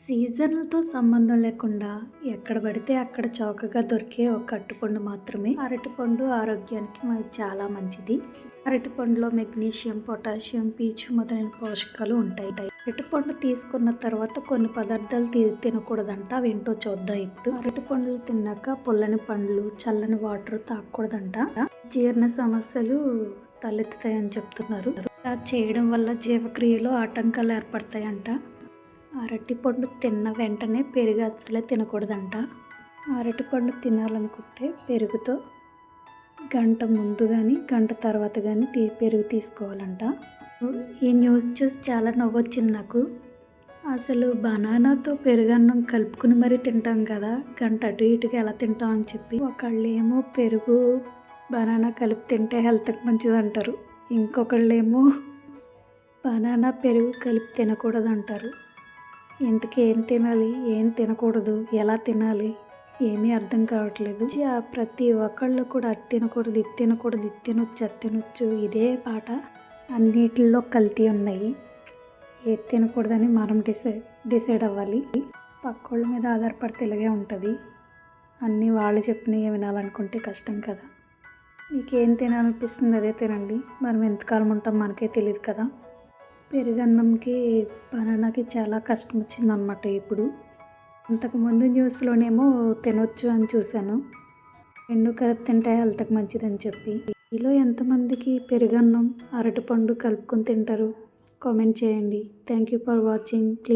సీజన్లతో సంబంధం లేకుండా ఎక్కడ పడితే అక్కడ చౌకగా దొరికే ఒక అరటిపండు మాత్రమే. అరటిపండు ఆరోగ్యానికి చాలా మంచిది. అరటిపండులో మెగ్నీషియం, పొటాషియం, పీచు మొదలైన పోషకాలు ఉంటాయి. అరటిపండు తీసుకున్న తర్వాత కొన్ని పదార్థాలు తినకూడదంట. అవేంటో చూద్దాం ఇప్పుడు. అరటిపండ్లు తిన్నాక పుల్లని పండ్లు, చల్లని వాటర్ తాగకూడదంట. జీర్ణ సమస్యలు తలెత్తుతాయని చెప్తున్నారు. ఇలా చేయడం వల్ల జీవక్రియలో ఆటంకాలు ఏర్పడతాయంట. అరటిపండు తిన్న వెంటనే పెరుగు అసలే తినకూడదంట. అరటిపండు తినాలనుకుంటే పెరుగుతో గంట ముందు కానీ గంట తర్వాత కానీ పెరుగు తీసుకోవాలంట. ఈ న్యూస్ చూసి చాలా నవ్వొచ్చింది నాకు. అసలు బనానాతో పెరుగన్నం కలుపుకుని మరీ తింటాం కదా, గంట అటు ఇటుగా ఎలా తింటాం అని చెప్పి. ఒకళ్ళేమో పెరుగు బనానా కలిపి తింటే హెల్త్కి మంచిది అంటారు, ఇంకొకళ్ళేమో బనానా పెరుగు కలిపి తినకూడదు అంటారు. ఇంతకీ ఏం తినాలి, ఏం తినకూడదు, ఎలా తినాలి ఏమీ అర్థం కావట్లేదు. ప్రతి ఒక్కళ్ళు కూడా అది తినకూడదు, ఇది తినకూడదు, ఇది తినొచ్చు, అది తినొచ్చు, ఇదే పాట. అన్నిటిలో కల్తీ ఉన్నాయి. ఏది తినకూడదని మనం డిసైడ్ అవ్వాలి. పక్కోళ్ళ మీద ఆధారపడితే ఇలాగే ఉంటుంది. అన్నీ వాళ్ళు చెప్పినవి వినాలనుకుంటే కష్టం కదా. మీకేం తినాలనిపిస్తుంది అదే తినండి. మనం ఎంతకాలం ఉంటాం మనకే తెలియదు కదా. పెరుగన్నంకి బనానాకి చాలా కష్టం వచ్చిందన్నమాట ఇప్పుడు. అంతకుముందు న్యూస్లోనేమో తినొచ్చు అని చూశాను, రెండు కలిపి తింటే హెల్త్కి మంచిదని చెప్పి. మీలో ఎంతమందికి పెరుగన్నం అరటిపండు కలుపుకొని తింటారు? కామెంట్ చేయండి. Thank you for watching. Please